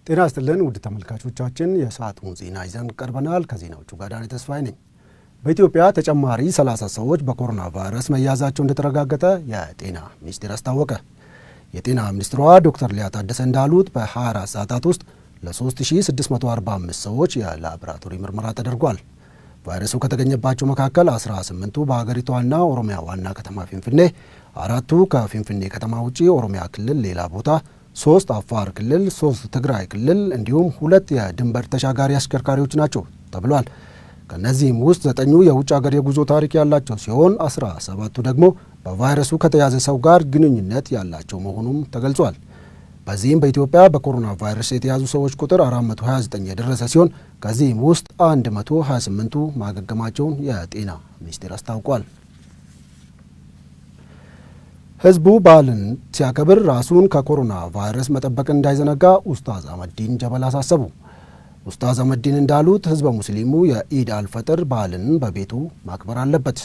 ጤና ይስጥልን ውድ ተመልካቾቻችን የሰዓቱን ዜና ይዘን ቀርበናል። ከዜናዎቹ ጋር ዳንኤል ተስፋዬ ነኝ። በኢትዮጵያ ተጨማሪ 30 ሰዎች በኮሮና ቫይረስ መያዛቸው እንደተረጋገጠ የጤና ሚኒስቴር አስታወቀ። የጤና ሚኒስትሯ ዶክተር ሊያ ታደሰ እንዳሉት በ24 ሰዓታት ውስጥ ለ3645 ሰዎች የላቦራቶሪ ምርመራ ተደርጓል። ቫይረሱ ከተገኘባቸው መካከል 18ቱ በሀገሪቷና ኦሮሚያ ዋና ከተማ ፊንፊኔ፣ 4ቱ ከፊንፊኔ ከተማ ውጪ ኦሮሚያ ክልል ሌላ ቦታ፣ 3 አፋር ክልል፣ 3 ትግራይ ክልል እንዲሁም 2 የድንበር ተሻጋሪ አሽከርካሪዎች ናቸው ተብሏል። ከነዚህም ውስጥ 9ኙ የውጭ ሀገር የጉዞ ታሪክ ያላቸው ሲሆን 17ቱ ደግሞ በቫይረሱ ከተያዘ ሰው ጋር ግንኙነት ያላቸው መሆኑም ተገልጿል። በዚህም በኢትዮጵያ በኮሮና ቫይረስ የተያዙ ሰዎች ቁጥር 429 የደረሰ ሲሆን ከዚህም ውስጥ 128ቱ ማገገማቸውን የጤና ሚኒስቴር አስታውቋል። ህዝቡ በዓልን ሲያከብር ራሱን ከኮሮና ቫይረስ መጠበቅ እንዳይዘነጋ ኡስታዝ አህመዲን ጀበል አሳሰቡ። ኡስታዝ አህመዲን እንዳሉት ህዝበ ሙስሊሙ የኢድ አልፈጥር በዓልን በቤቱ ማክበር አለበት።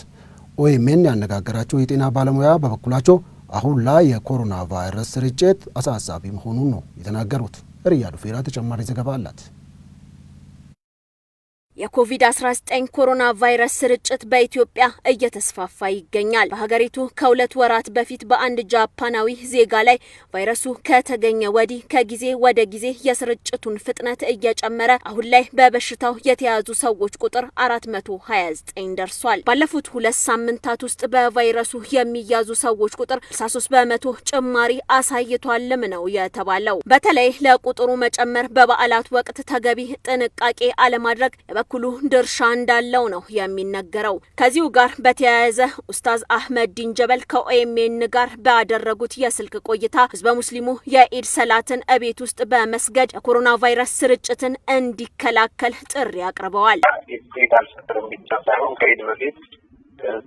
ኦኤምኤን ያነጋገራቸው የጤና ባለሙያ በበኩላቸው አሁን ላይ የኮሮና ቫይረስ ስርጭት አሳሳቢ መሆኑን ነው የተናገሩት። ሪያዱ ፌራ ተጨማሪ ዘገባ አላት። የኮቪድ-19 ኮሮና ቫይረስ ስርጭት በኢትዮጵያ እየተስፋፋ ይገኛል። በሀገሪቱ ከ2 ወራት በፊት በአንድ ጃፓናዊ ዜጋ ላይ ቫይረሱ ከተገኘ ወዲህ ከጊዜ ወደ ጊዜ የስርጭቱን ፍጥነት እየጨመረ አሁን ላይ በበሽታው የተያዙ ሰዎች ቁጥር 429 ደርሷል። ባለፉት 2 ሳምንታት ውስጥ በቫይረሱ የሚያዙ ሰዎች ቁጥር 63 በመቶ ጭማሪ አሳይቷልም ነው የተባለው። በተለይ ለቁጥሩ መጨመር በበዓላት ወቅት ተገቢ ጥንቃቄ አለማድረግ በኩሉ ድርሻ እንዳለው ነው የሚነገረው። ከዚሁ ጋር በተያያዘ ኡስታዝ አህመዲን ጀበል ከኦኤምኤን ጋር ባደረጉት የስልክ ቆይታ ህዝበ ሙስሊሙ የኢድ ሰላትን እቤት ውስጥ በመስገድ የኮሮና ቫይረስ ስርጭትን እንዲከላከል ጥሪ አቅርበዋል። ኢድ አልፈጥርም ብቻ ሳይሆን ከኢድ በፊት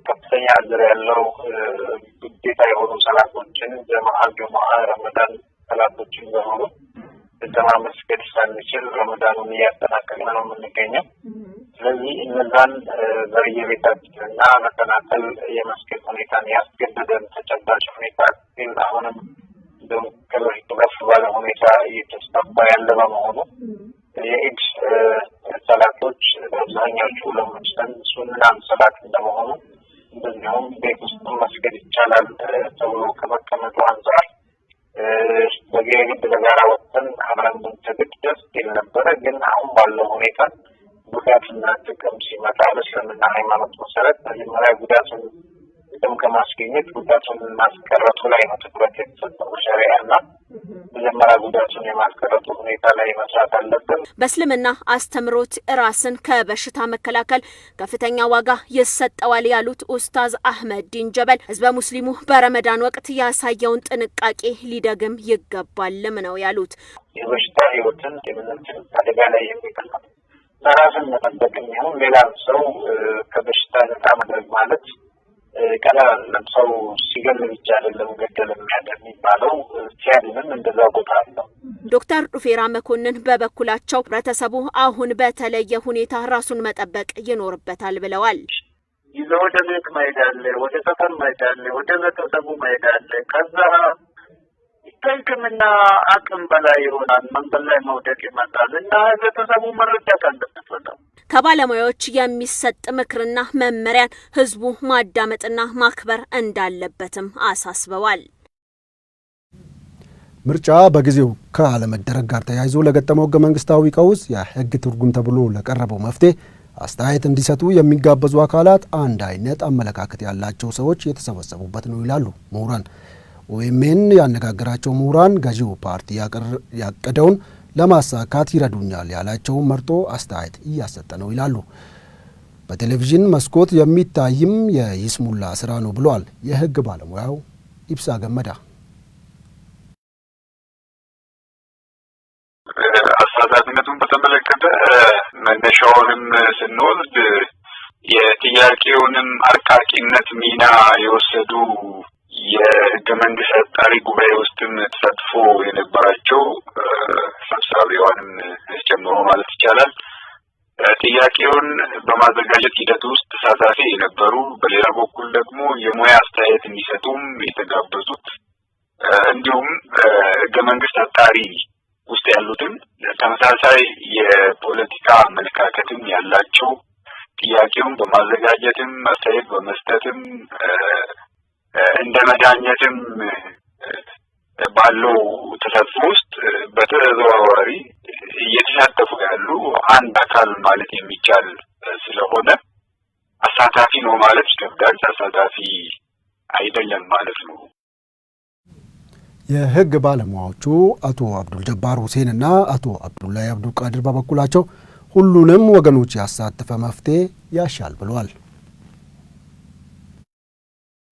ከፍተኛ አዘር ያለው ግዴታ የሆኑ ሰላቶችን ጀማዓ ረመዳን ሰላቶችን በሙሉ በጀማ መስገድ ሳንችል ረመዳኑን እያጠናቀቅን ነው የምንገኘው። ስለዚህ እነዛን በየቤታችንና መከናከል የመስገድ ሁኔታን ያስገደደን ተጨባጭ ሁኔታ ግን አሁንም ከበፊቱ ከፍ ባለ ሁኔታ እየተስፋፋ ያለ በመሆኑ የኢድ ሰላቶች በአብዛኛዎቹ ለሙስሊም ሱናን ሰላት እንደመሆኑ እንደዚሁም ቤት ውስጥ መስገድ ይቻላል ተብሎ ከመቀመጡ አንጻር በጋራ ወጥተን አብረን ብንሰግድ ደስ ይል ነበረ። ግን አሁን ባለው ሁኔታ ጉዳትና ጥቅም ሲመጣ በእስልምና ሃይማኖት መሰረት መጀመሪያ ጉዳቱን ጥቅም ከማስገኘት ጉዳቱን ማስቀረቱ ላይ ነው ትኩረት የተሰጠው በሸሪዓና መጀመሪያ ጉዳቱን የማስቀረቱ ሁኔታ ላይ መስራት አለብን። በእስልምና አስተምሮት ራስን ከበሽታ መከላከል ከፍተኛ ዋጋ ይሰጠዋል ያሉት ኡስታዝ አህመዲን ጀበል ህዝበ ሙስሊሙ በረመዳን ወቅት ያሳየውን ጥንቃቄ ሊደግም ይገባልም ነው ያሉት። የበሽታ ህይወትን የምንትን አደጋ ላይ የሚጥል ነው። ራስን መጠበቅ የሚሆን ሌላ ሰው ከበሽታ ነፃ ማድረግ ማለት ቀላል ሰው ሲገል ብቻ አይደለም ገደል የሚያደርግ የሚባለው ሲያድንም እንደዛ ቦታ አለው። ዶክተር ዱፌራ መኮንን በበኩላቸው ህብረተሰቡ አሁን በተለየ ሁኔታ ራሱን መጠበቅ ይኖርበታል ብለዋል። ይዘው ወደ ቤት መሄድ አለ፣ ወደ ሰፈር መሄድ አለ፣ ወደ ቤተሰቡ መሄድ አለ። ከዛ ከሕክምና አቅም በላይ ይሆናል። መንገድ ላይ መውደቅ ይመጣል እና ቤተሰቡ መረዳት አለበት። በጣም ከባለሙያዎች የሚሰጥ ምክርና መመሪያን ህዝቡ ማዳመጥና ማክበር እንዳለበትም አሳስበዋል። ምርጫ በጊዜው ከአለመደረግ ጋር ተያይዞ ለገጠመው ህገ መንግስታዊ ቀውስ የህግ ትርጉም ተብሎ ለቀረበው መፍትሄ አስተያየት እንዲሰጡ የሚጋበዙ አካላት አንድ አይነት አመለካከት ያላቸው ሰዎች የተሰበሰቡበት ነው ይላሉ ምሁራን። ኦኤምኤን ያነጋገራቸው ምሁራን ገዢው ፓርቲ ያቀደውን ለማሳካት ይረዱኛል ያላቸውን መርጦ አስተያየት እያሰጠ ነው ይላሉ። በቴሌቪዥን መስኮት የሚታይም የይስሙላ ስራ ነው ብሏል የህግ ባለሙያው ኢብሳ ገመዳ። አሳታፊነቱን በተመለከተ መነሻውንም ስንወስድ የጥያቄውንም አርቃቂነት ሚና የወሰዱ የህገ መንግስት አጣሪ ጉባኤ ውስጥም ተሳትፎ የነበራቸው ሰብሳቢዋንም ጨምሮ ማለት ይቻላል ጥያቄውን በማዘጋጀት ሂደት ውስጥ ተሳታፊ የነበሩ፣ በሌላ በኩል ደግሞ የሙያ አስተያየት እንዲሰጡም የተጋበዙት እንዲሁም ህገ መንግስት አጣሪ ውስጥ ያሉትን ተመሳሳይ የፖለቲካ አመለካከትም ያላቸው ጥያቄውን በማዘጋጀትም አስተያየት በመስጠትም እንደ መዳኘትም ባለው ተሳትፎ ውስጥ በተዘዋዋሪ እየተሳተፉ ያሉ አንድ አካል ማለት የሚቻል ስለሆነ አሳታፊ ነው ማለት ይከብዳል። አሳታፊ አይደለም ማለት ነው። የህግ ባለሙያዎቹ አቶ አብዱል ጀባር ሁሴን እና አቶ አብዱላይ አብዱል ቃድር በበኩላቸው ሁሉንም ወገኖች ያሳተፈ መፍትሄ ያሻል ብለዋል።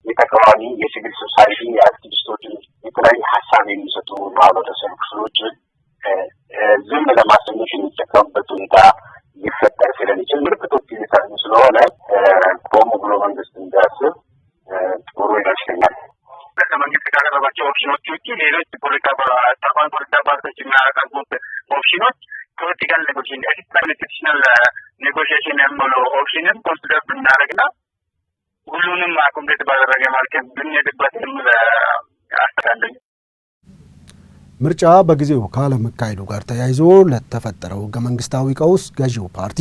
የተቃዋሚ የሲቪል ሶሳይቲ አክቲቪስቶችን የተለያዩ ሀሳብ የሚሰጡ ማህበረሰብ ክፍሎችን ዝም ለማሰኘት የሚጠቀሙበት ሁኔታ ሊፈጠር ስለሚችል ምልክቶች እየታዩ ስለሆነ ቆም ብሎ መንግስት እንዲያስብ ጥሩ ይመስለኛል። ከመንግስት ካቀረባቸው ኦፕሽኖች ውጭ ሌሎች ፖለቲካ ፓርቲዎች የሚያቀርቡት ኦፕሽኖች ፖለቲካል ኢንስቲቱሽናል ኔጎሽዬሽን የሚለው ኦፕሽንን ኮንሲደር ብናደርግና ሁሉንም ኮምፕሌት ባደረገ መልክ ብንሄድበት የሚል አስተዳደኝ ምርጫ በጊዜው ካለመካሄዱ ጋር ተያይዞ ለተፈጠረው ህገ መንግስታዊ ቀውስ ገዢው ፓርቲ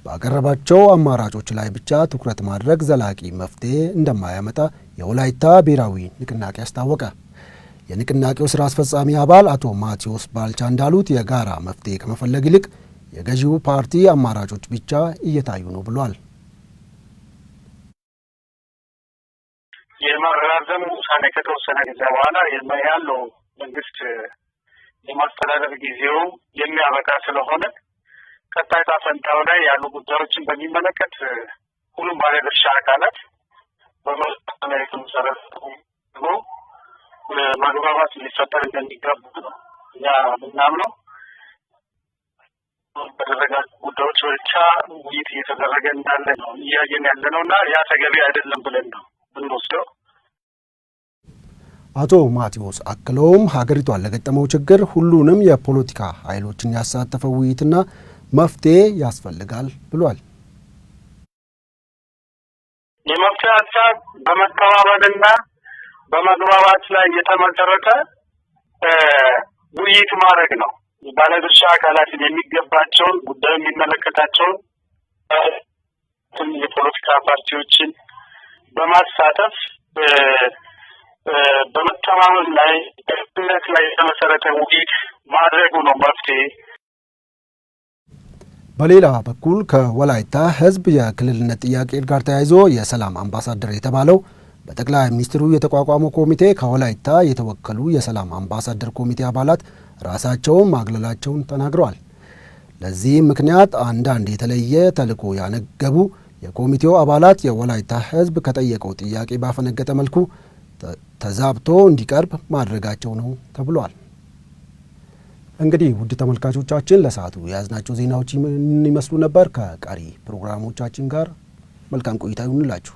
ባቀረባቸው አማራጮች ላይ ብቻ ትኩረት ማድረግ ዘላቂ መፍትሄ እንደማያመጣ የወላይታ ብሔራዊ ንቅናቄ አስታወቀ። የንቅናቄው ስራ አስፈጻሚ አባል አቶ ማቴዎስ ባልቻ እንዳሉት የጋራ መፍትሄ ከመፈለግ ይልቅ የገዢው ፓርቲ አማራጮች ብቻ እየታዩ ነው ብሏል። የማራዘም ውሳኔ ከተወሰነ ጊዜ በኋላ ያለው መንግስት የማስተዳደር ጊዜው የሚያበቃ ስለሆነ ቀጣይ ፈንታው ላይ ያሉ ጉዳዮችን በሚመለከት ሁሉም ባለድርሻ አካላት በመሰረቱ ማግባባት ሊፈጠር እንደሚገባ ነው እኛ ምናምነው። በተደረገ ጉዳዮች ብቻ ውይይት እየተደረገ እንዳለ ነው እያየን ያለ ነው እና ያ ተገቢ አይደለም ብለን ነው ብንወስደው። አቶ ማቴዎስ አክለውም ሀገሪቷን ለገጠመው ችግር ሁሉንም የፖለቲካ ኃይሎችን ያሳተፈ ውይይትና መፍትሄ ያስፈልጋል ብሏል። የመፍትሄ ሀሳብ በመተባበርና በመግባባት ላይ የተመሰረተ ውይይት ማድረግ ነው። ባለድርሻ አካላትን የሚገባቸውን ጉዳዩ የሚመለከታቸውን የፖለቲካ ፓርቲዎችን በማሳተፍ በመተማመን ላይ በእምነት ላይ የተመሰረተ ውይይት ማድረጉ ነው መፍትሄ። በሌላ በኩል ከወላይታ ህዝብ የክልልነት ጥያቄ ጋር ተያይዞ የሰላም አምባሳደር የተባለው በጠቅላይ ሚኒስትሩ የተቋቋመው ኮሚቴ ከወላይታ የተወከሉ የሰላም አምባሳደር ኮሚቴ አባላት ራሳቸውን ማግለላቸውን ተናግረዋል። ለዚህም ምክንያት አንዳንድ የተለየ ተልዕኮ ያነገቡ የኮሚቴው አባላት የወላይታ ህዝብ ከጠየቀው ጥያቄ ባፈነገጠ መልኩ ተዛብቶ እንዲቀርብ ማድረጋቸው ነው ተብሏል። እንግዲህ ውድ ተመልካቾቻችን ለሰዓቱ የያዝናቸው ዜናዎች ይመስሉ ነበር። ከቀሪ ፕሮግራሞቻችን ጋር መልካም ቆይታ ይሁንላችሁ።